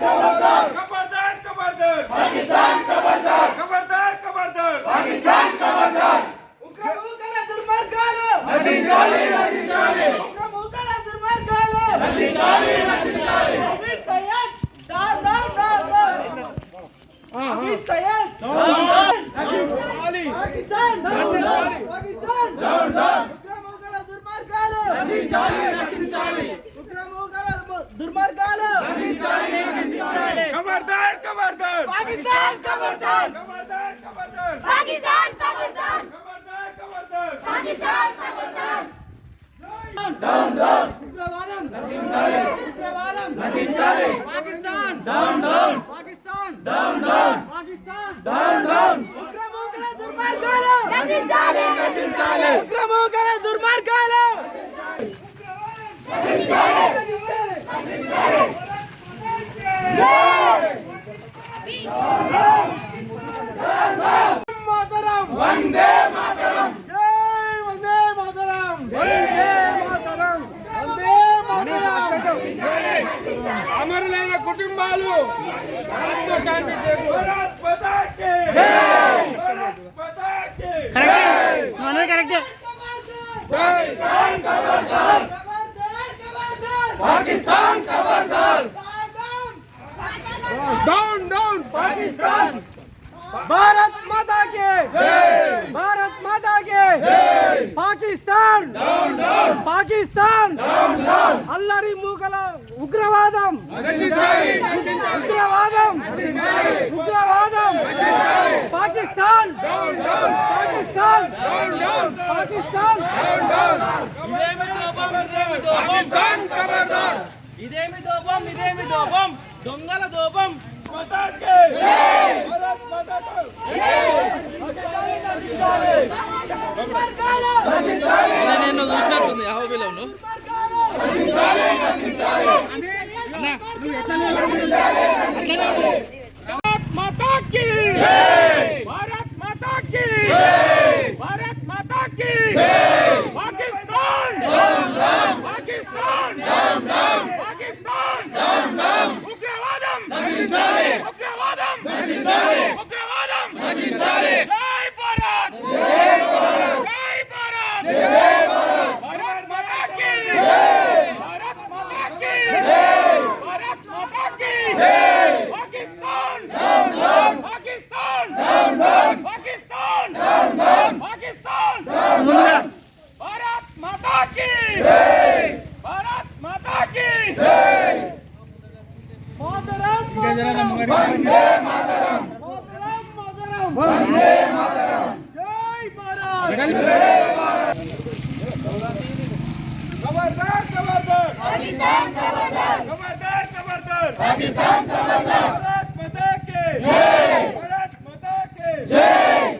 खबरदार खबरदार पाकिस्तान खबरदार खबरदार खबरदार पाकिस्तान खबरदार उग्रमुखల దుర్మార్గాలు నశించాలి నశించాలి ఉగ్రముఖల దుర్మార్గాలు నశించాలి నశించాలి Amit Syed down down down Amit Syed down నశించాలి పాకిస్తాన్ నశించాలి పాకిస్తాన్ డౌన్ డౌన్ ఉగ్రముఖల దుర్మార్గాలు నశించాలి నశించాలి ఉగ్రముఖల దుర్మార్గాలు నశించాలి నశించాలి खबरदार खबरदार पाकिस्तान खबरदार खबरदार खबरदार पाकिस्तान खबरदार खबरदार खबरदार पाकिस्तान खबरदार डाउन डाउन उग्रवादम नशिंचाली उग्रवादम नशिंचाली Pakistan down down Pakistan down down Pakistan down down उग्रमुखల దుర్మార్గాలు నశించాలి నశించాలి ఉగ్రముఖల దుర్మార్గాలు నశించాలి నశించాలి वंदे मातरम जय वंदे मातरम वंदे मातरम वंदे मातरम अमरलैन कुटुंबालु आत्म शांति भारत माता की जय भारत माता की करेक्ट माने करेक्ट पाकिस्तान खबरदार पाकिस्तान खबरदार डाउन डाउन पाकिस्तान भारत माता के भारत माता के Pakistan down down Pakistan down down अल्लारी मूगल उग्रवादम नशिंचाली उग्रवादम नशिंचाली उग्रवादम नशिंचाली Pakistan down down Pakistan down down Pakistan down down Pakistan खबरदार इदेमी दोबम दొంగల दोबम माता के भारत माता को నేను చూసినట్టుంది అహోబిలంలో అన్నా भारत माता की भारत माता की भारत माता की पाकिस्तान पाकिस्तान पाकिस्तान उग्रवादम नशिंचाली उग्रवादम नशिंचाली उग्रवादम नशिंचाली जय भारत जय भारत जय भारत जय भारत भारत माता की भारत माता की भारत माता की Pakistan down down Pakistan down down Pakistan down down Pakistan down down Bharat Mata की भारत माता की मातरम वंदे मातरम मातरम मातरम वंदे मातरम जय भारत जय भारत खबरदार खबरदार पाकिस्तान खबरदार खबरदार खबरदार पाकिस्तान खबरदार भारत माता की जय भारत माता की जय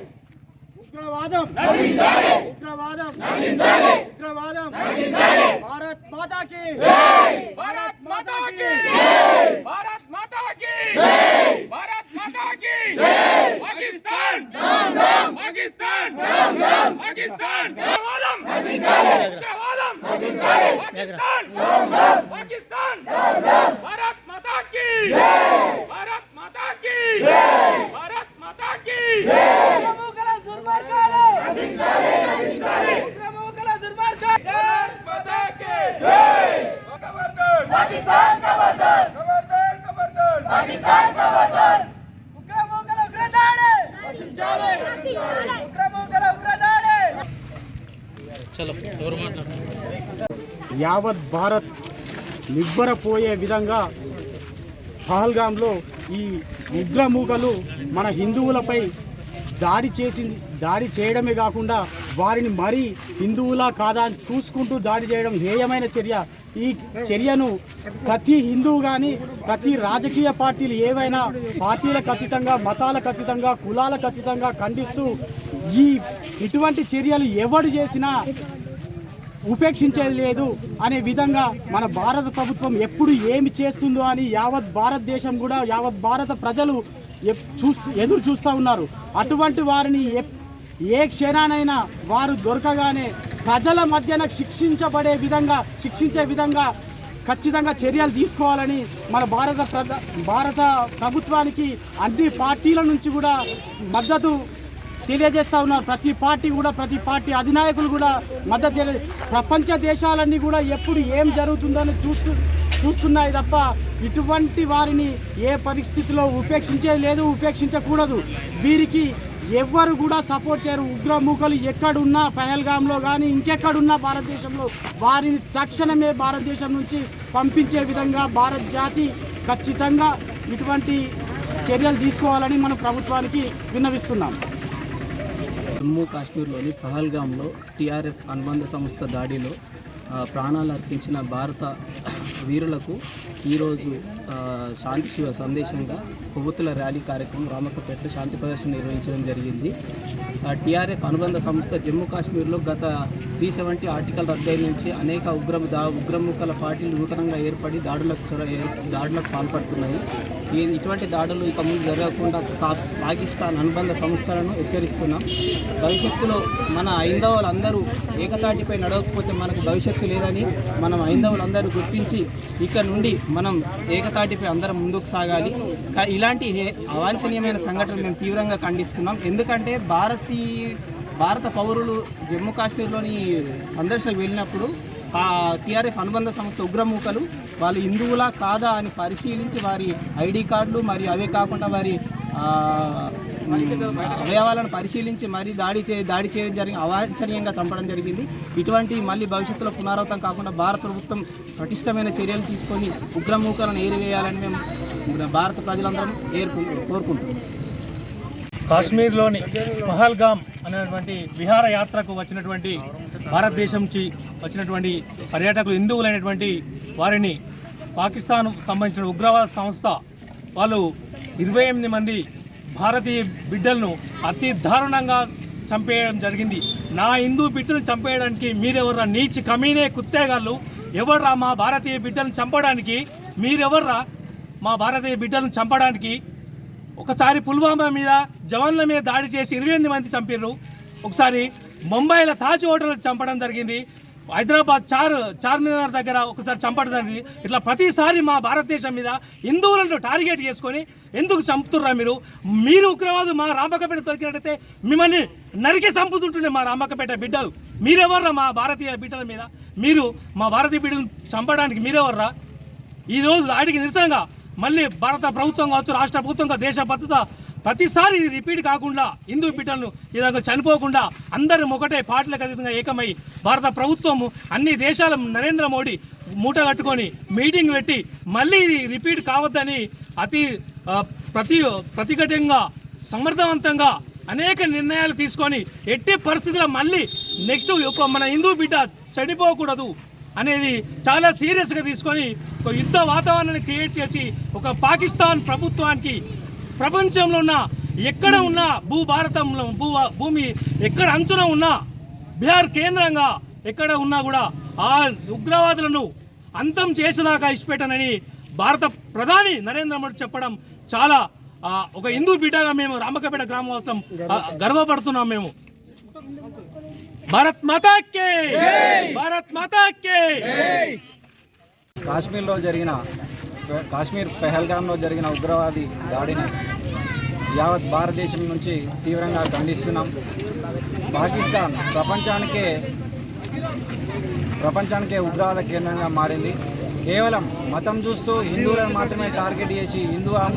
उग्रवादम नशिंचाली उग्रवादम नशिंचाली उग्रवादम नशिंचाली भारत माता की जय भारत माता की जय भारत माता की जय भारत माता की जय Pakistan down down Pakistan down down Pakistan उग्रवादम नशिंचाली उग्रवादम नशिंचाली Pakistan down down Pakistan down down Bharat Mata की जय भारत माता की जय भारत माता की जय उग्रमुखల దుర్మార్గాలు నశించాలి నశించాలి ఉగ్రముఖల దుర్మార్గాలు भारत माता की जय खबरदार पाकिस्तान खबरदार खबरदार खबरदार पाकिस्तान खबरदार उग्रमुखల उग्रदाడి नशिंचाली नशिंचाली उग्रमुखల उग्रदाడి చలో ఎవరు మాట్లాడుతున్నారు యావత్ భారత్ నివ్వరపోయే విధంగా పహల్గాంలో ఈ ఉగ్రమూకలు మన హిందువులపై దాడి చేయడమే కాకుండా వారిని మరీ హిందువులా కాదా అని చూసుకుంటూ దాడి చేయడం హేయమైన చర్య. ఈ చర్యను ప్రతి హిందువు కానీ ప్రతి రాజకీయ పార్టీలు ఏవైనా పార్టీలకు అతీతంగా మతాలకు అతీతంగా కులాలకు అతీతంగా ఖండిస్తూ ఇటువంటి చర్యలు ఎవరు చేసినా ఉపేక్షించేది లేదు అనే విధంగా మన భారత ప్రభుత్వం ఎప్పుడు ఏమి చేస్తుందో అని యావత్ భారతదేశం కూడా యావత్ భారత ప్రజలు ఎదురు చూస్తూ ఉన్నారు. అటువంటి వారిని ఏ క్షణానైనా వారు దొరకగానే ప్రజల మధ్యన శిక్షించే విధంగా ఖచ్చితంగా చర్యలు తీసుకోవాలని మన భారత ప్రభుత్వానికి అన్ని పార్టీల నుంచి కూడా మద్దతు తెలియజేస్తూ ఉన్నారు. ప్రతి పార్టీ అధినాయకులు కూడా మద్దతు ప్రపంచ దేశాలన్నీ కూడా ఎప్పుడు ఏం జరుగుతుందని చూస్తున్నాయి తప్ప ఇటువంటి వారిని ఏ పరిస్థితిలో ఉపేక్షించకూడదు. వీరికి ఎవ్వరు కూడా సపోర్ట్ చేయరు. ఉగ్రమూకలు ఎక్కడున్నా పహల్గామ్లో కానీ ఇంకెక్కడున్నా భారతదేశంలో వారిని తక్షణమే భారతదేశం నుంచి పంపించే విధంగా భారత జాతి ఖచ్చితంగా ఇటువంటి చర్యలు తీసుకోవాలని మనం ప్రభుత్వానికి విన్నవిస్తున్నాం. జమ్మూ కాశ్మీర్లోని పహల్గామ్లో టీఆర్ఎఫ్ అనుబంధ సంస్థ దాడిలో ప్రాణాలు అర్పించిన భారత వీరులకు ఈరోజు శాంతి శివ సందేశంగా కొవ్వొత్తుల ర్యాలీ కార్యక్రమం రామక్కపేటలో శాంతి ప్రదర్శన నిర్వహించడం జరిగింది. టీఆర్ఎఫ్ అనుబంధ సంస్థ జమ్మూ కాశ్మీర్లో గత 370 ఆర్టికల్ రద్దయి నుంచి అనేక ఉగ్రముఖాల పార్టీలు నూతనంగా ఏర్పడి దాడులకు పాల్పడుతున్నాయి. ఇటువంటి దాడులు ఇక ముందు జరగకుండా పాకిస్తాన్ అనుబంధ సంస్థలను హెచ్చరిస్తున్నాం. భవిష్యత్తులో మన హైందవులందరూ ఏకతాటిపై నడవకపోతే మనకు భవిష్యత్తు లేదని మనం హైందవులందరూ గుర్తించి ఇక్కడ నుండి మనం ఏకతాటిపై అందరం ముందుకు సాగాలి. ఇలాంటి అవాంఛనీయమైన సంఘటనలు మేము తీవ్రంగా ఖండిస్తున్నాం. ఎందుకంటే భారత పౌరులు జమ్మూ కాశ్మీర్లోని సందర్శనకు వెళ్ళినప్పుడు టీఆర్ఎఫ్ అనుబంధ సంస్థ ఉగ్రమూకలు వాళ్ళు హిందువులా కాదా అని పరిశీలించి వారి ఐడి కార్డులు మరియు అవే కాకుండా వారి అవయవాలను పరిశీలించి మరీ దాడి చేయడం జరిగింది. అవాంఛనీయంగా చంపడం జరిగింది. ఇటువంటి మళ్ళీ భవిష్యత్తులో పునరావృతం కాకుండా భారత ప్రభుత్వం పటిష్టమైన చర్యలు తీసుకొని ఉగ్రమూకలను ఏరివేయాలని మేము భారత ప్రజలందరం కోరుకుంటున్నాం. కాశ్మీర్లోని పహల్గామ్ అనేటువంటి విహారయాత్రకు వచ్చినటువంటి భారతదేశం నుంచి వచ్చినటువంటి పర్యాటకులు హిందువులైనటువంటి వారిని పాకిస్తాన్ సంబంధించిన ఉగ్రవాద సంస్థ వాళ్ళు 28 మంది భారతీయ బిడ్డలను అతి దారుణంగా చంపేయడం జరిగింది. నా హిందూ బిడ్డలను చంపేయడానికి మీరెవర్రా నీచ్ కమీనే కుత్తేగాళ్ళు? ఎవర్రా మా భారతీయ బిడ్డలను చంపడానికి? మీరెవర్రా మా భారతీయ బిడ్డలను చంపడానికి? ఒకసారి పుల్వామా మీద జవాన్ల మీద దాడి చేసి 28 మంది చంపారు. ఒకసారి ముంబైలో తాజ్ హోటల్ చంపడం జరిగింది. హైదరాబాద్ చార్మినార్ దగ్గర ఒకసారి చంపడం జరిగింది. ఇట్లా ప్రతిసారి మా భారతదేశం మీద హిందువులను టార్గెట్ చేసుకొని ఎందుకు చంపుతుర్రా మీరు ఉగ్రవాదు మా రామక్కపేట దొరికినట్టయితే మిమ్మల్ని నరికి చంపుతుంటుండే మా రామక్కపేట బిడ్డలు. మీరెవర్రా మా భారతీయ బిడ్డల మీద? మీరు మా భారతీయ బిడ్డలను చంపడానికి మీరెవర్రా? ఈరోజు దాడికి నిరసనగా మళ్ళీ భారత ప్రభుత్వం కావచ్చు, రాష్ట్ర ప్రభుత్వం దేశ భద్రత ప్రతిసారి రిపీట్ కాకుండా హిందూ బిడ్డలను ఈ విధంగా చనిపోకుండా అందరం ఒకటే పార్టీలకు అతీతంగా ఏకమై భారత ప్రభుత్వము అన్ని దేశాల నరేంద్ర మోడీ మూట కట్టుకొని మీటింగ్ పెట్టి మళ్ళీ రిపీట్ కావద్దని ప్రతిఘటంగా సమర్థవంతంగా అనేక నిర్ణయాలు తీసుకొని ఎట్టి పరిస్థితుల్లో మళ్ళీ నెక్స్ట్ మన హిందూ బిడ్డ చనిపోకూడదు అనేది చాలా సీరియస్గా తీసుకొని ఒక యుద్ధ వాతావరణాన్ని క్రియేట్ చేసి ఒక పాకిస్తాన్ ప్రభుత్వానికి ప్రపంచంలో ఉన్న ఎక్కడ ఉన్న భూభారతంలో భూమి ఎక్కడ అంచున ఉన్నా బీహార్ కేంద్రంగా ఎక్కడ ఉన్నా కూడా ఆ ఉగ్రవాదులను అంతం చేసేదాకా ఇష్టపెట్టనని భారత ప్రధాని నరేంద్ర మోడీ చెప్పడం చాలా ఒక హిందూ బిడ్డగా మేము రామక్కపేట గ్రామవాసం గర్వపడుతున్నాం. మేము భారత్ మాతా కే భారత్ మాతా కే. కాశ్మీర్ పహల్గామ్లో జరిగిన ఉగ్రవాది దాడిని యావత్ భారతదేశం నుంచి తీవ్రంగా ఖండిస్తున్నాం. పాకిస్తాన్ ప్రపంచానికే ఉగ్రవాద కేంద్రంగా మారింది. కేవలం మతం చూస్తూ హిందువులను మాత్రమే టార్గెట్ చేసి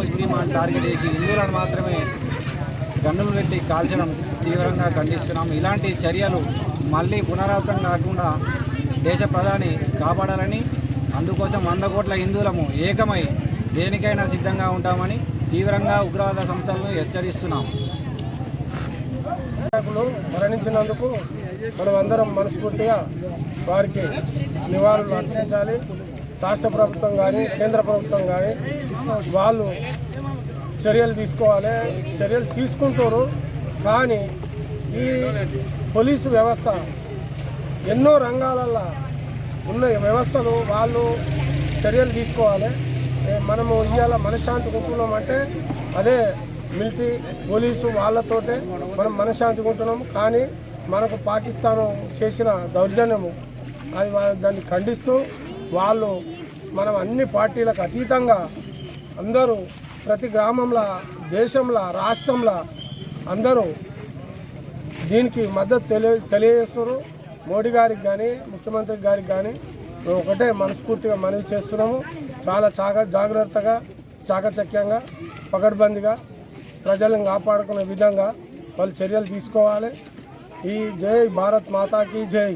ముస్లిం అని టార్గెట్ చేసి హిందువులను మాత్రమే గన్నులు పెట్టి కాల్చడం తీవ్రంగా ఖండిస్తున్నాం. ఇలాంటి చర్యలు మళ్ళీ పునరావృతం కాకుండా దేశ ప్రధాని కాపాడాలని, అందుకోసం 100 కోట్ల హిందువులము ఏకమై దేనికైనా సిద్ధంగా ఉంటామని తీవ్రంగా ఉగ్రవాద సంస్థలను హెచ్చరిస్తున్నాం. మరణించినందుకు మనం అందరం మనస్ఫూర్తిగా వారికి నివాళులు అర్పించాలి. రాష్ట్ర ప్రభుత్వం కానీ కేంద్ర ప్రభుత్వం కానీ వాళ్ళు చర్యలు తీసుకోవాలి. చర్యలు తీసుకుంటారు. కానీ ఈ పోలీసు వ్యవస్థ ఎన్నో రంగాలల్లో ఉన్న వ్యవస్థలు వాళ్ళు చర్యలు తీసుకోవాలి. మనము ఇవాళ మనశ్శాంతిగా ఉంటున్నామంటే అదే మిలిటరీ పోలీసు వాళ్ళతోటే మనం మనశ్శాంతిగా ఉంటున్నాము. కానీ మనకు పాకిస్తాను చేసిన దౌర్జన్యము అది దాన్ని ఖండిస్తూ వాళ్ళు మనం అన్ని పార్టీలకు అతీతంగా అందరూ ప్రతి గ్రామంలో, దేశంలో, రాష్ట్రంలో అందరూ దీనికి మద్దతు తెలియజేస్తున్నారు. మోడీ గారికి కానీ, ముఖ్యమంత్రి గారికి కానీ మేము ఒకటే మనస్ఫూర్తిగా మనవి చేస్తున్నాము. చాలా జాగ్రత్తగా, చాకచక్యంగా, పకడ్బందీగా ప్రజలను కాపాడుకునే విధంగా వాళ్ళు చర్యలు తీసుకోవాలి. ఈ జై భారత్ మాతాకి జై,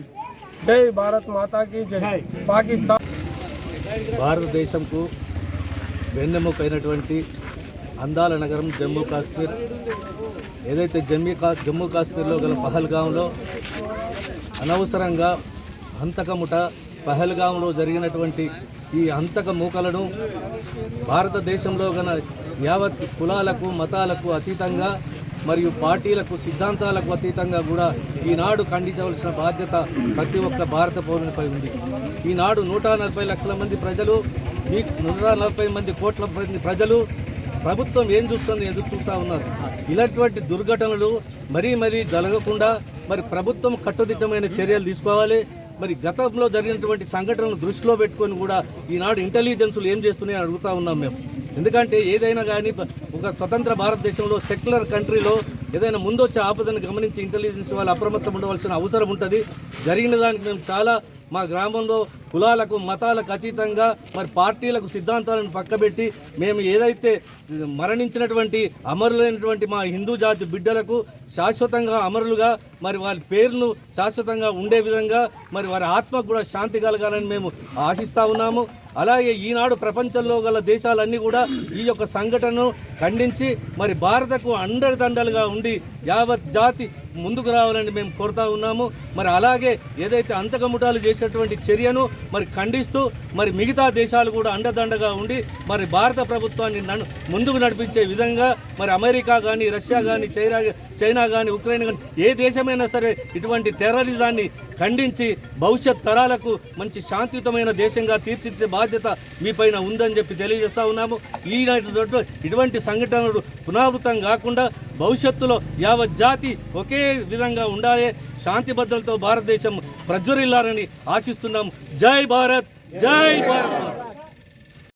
జై భారత్ మాతాకి జై. పాకిస్తాన్ భారతదేశంకు వెన్నెముకైనటువంటి అందాల నగరం జమ్మూ కాశ్మీర్, ఏదైతే జమ్మూ కాశ్మీర్లో గల పహల్గాంలో అనవసరంగా హంతకముట పహల్గాంలో జరిగినటువంటి ఈ హంతక మూకలను భారతదేశంలో గల యావత్ కులాలకు, మతాలకు అతీతంగా మరియు పార్టీలకు, సిద్ధాంతాలకు అతీతంగా కూడా ఈనాడు ఖండించవలసిన బాధ్యత ప్రతి ఒక్క భారత పౌరునిపై ఉంది. ఈనాడు 140 లక్షల మంది ప్రజలు, 140 కోట్ల మంది ప్రజలు ప్రభుత్వం ఏం చూస్తుంది ఎదురు చూస్తూ ఉన్నారు. ఇలాంటి దుర్ఘటనలు మరీ జరగకుండా మరి ప్రభుత్వం కట్టుదిట్టమైన చర్యలు తీసుకోవాలి. మరి గతంలో జరిగినటువంటి సంఘటనలు దృష్టిలో పెట్టుకొని కూడా ఈనాడు ఇంటెలిజెన్స్లు ఏం చేస్తున్నాయని అడుగుతూ ఉన్నాం మేము. ఎందుకంటే ఏదైనా కానీ ఒక స్వతంత్ర భారతదేశంలో, సెక్యులర్ కంట్రీలో ఏదైనా ముందొచ్చే ఆపదను గమనించి ఇంటెలిజెన్స్ వాళ్ళు అప్రమత్తం ఉండవలసిన అవసరం ఉంటుంది. జరిగిన దానికి మేము చాలా మా గ్రామంలో కులాలకు, మతాలకు అతీతంగా మరి పార్టీలకు, సిద్ధాంతాలను పక్కబెట్టి మేము ఏదైతే మరణించినటువంటి అమరులైనటువంటి మా హిందూ జాతి బిడ్డలకు శాశ్వతంగా అమరులుగా మరి వారి పేరును శాశ్వతంగా ఉండే విధంగా మరి వారి ఆత్మకు కూడా శాంతి కలగాలని మేము ఆశిస్తూ ఉన్నాము. అలాగే ఈనాడు ప్రపంచంలో గల దేశాలన్నీ కూడా ఈ యొక్క సంఘటనను ఖండించి మరి భారతకు అండదండలుగా ఉండి యావత్ జాతి ముందుకు రావాలని మేము కోరుతా ఉన్నాము. మరి అలాగే ఏదైతే అంతకముటాలు చేసేటువంటి చర్యను మరి ఖండిస్తూ మరి మిగతా దేశాలు కూడా అండదండగా ఉండి మరి భారత ప్రభుత్వాన్ని ముందుకు నడిపించే విధంగా మరి అమెరికా కానీ, రష్యా కానీ, చైనా కానీ, ఉక్రెయిన్ కానీ ఏ దేశమైనా సరే ఇటువంటి టెర్రరిజాన్ని ఖండించి భవిష్యత్ తరాలకు మంచి శాంతియుతమైన దేశంగా తీర్చిదిద్దే బాధ్యత మీపైన ఉందని చెప్పి తెలియజేస్తూ ఉన్నాము. ఇటువంటి సంఘటనలు పునరావృతం కాకుండా భవిష్యత్తులో యావత్ జాతి ఒకే విధంగా ఉండాలి, శాంతి భద్రతతో భారతదేశం ప్రజ్వరిల్లాలని ఆశిస్తున్నాము. జై భారత్, జై భారత్.